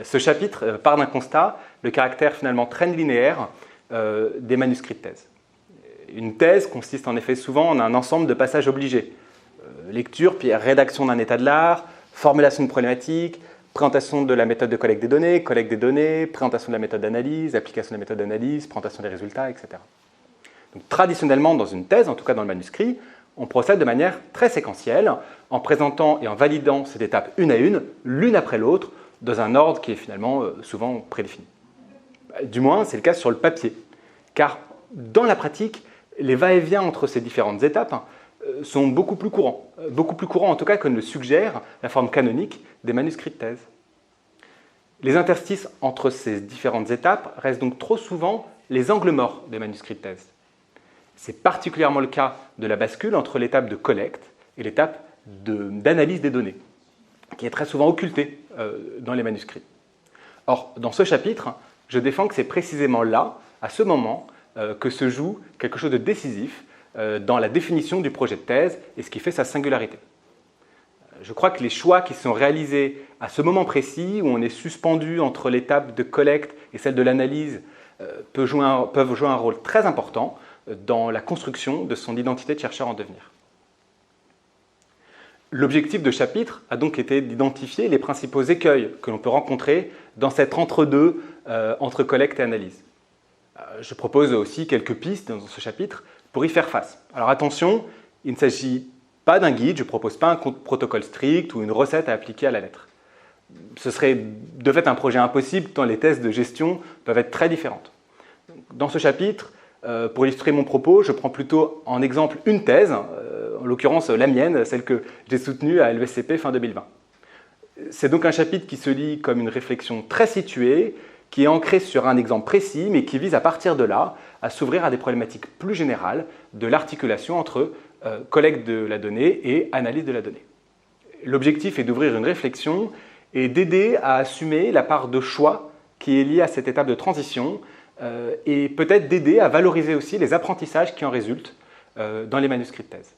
Ce chapitre part d'un constat, le caractère finalement très linéaire des manuscrits de thèse. Une thèse consiste en effet souvent en un ensemble de passages obligés. Lecture, puis rédaction d'un état de l'art, formulation de problématiques, présentation de la méthode de collecte des données, présentation de la méthode d'analyse, application de la méthode d'analyse, présentation des résultats, etc. Donc, traditionnellement, dans une thèse, en tout cas dans le manuscrit, on procède de manière très séquentielle, en présentant et en validant cette étape une à une, l'une après l'autre, dans un ordre qui est finalement souvent prédéfini. Du moins, c'est le cas sur le papier, car dans la pratique, les va-et-vient entre ces différentes étapes sont beaucoup plus courants en tout cas que ne le suggère la forme canonique des manuscrits de thèse. Les interstices entre ces différentes étapes restent donc trop souvent les angles morts des manuscrits de thèse. C'est particulièrement le cas de la bascule entre l'étape de collecte et l'étape d'analyse des données, qui est très souvent occultée dans les manuscrits. Or, dans ce chapitre, je défends que c'est précisément là, à ce moment, que se joue quelque chose de décisif dans la définition du projet de thèse et ce qui fait sa singularité. Je crois que les choix qui sont réalisés à ce moment précis, où on est suspendu entre l'étape de collecte et celle de l'analyse, peuvent jouer un rôle très important dans la construction de son identité de chercheur en devenir. L'objectif de chapitre a donc été d'identifier les principaux écueils que l'on peut rencontrer dans cet entre-deux entre collecte et analyse. Je propose aussi quelques pistes dans ce chapitre pour y faire face. Alors attention, il ne s'agit pas d'un guide, je ne propose pas un protocole strict ou une recette à appliquer à la lettre. Ce serait de fait un projet impossible tant les thèses de gestion peuvent être très différentes. Dans ce chapitre, pour illustrer mon propos, je prends plutôt en exemple une thèse, en l'occurrence la mienne, celle que j'ai soutenue à l'ESCP fin 2020. C'est donc un chapitre qui se lit comme une réflexion très située, qui est ancrée sur un exemple précis, mais qui vise à partir de là à s'ouvrir à des problématiques plus générales de l'articulation entre collecte de la donnée et analyse de la donnée. L'objectif est d'ouvrir une réflexion et d'aider à assumer la part de choix qui est liée à cette étape de transition et peut-être d'aider à valoriser aussi les apprentissages qui en résultent dans les manuscrits de thèse.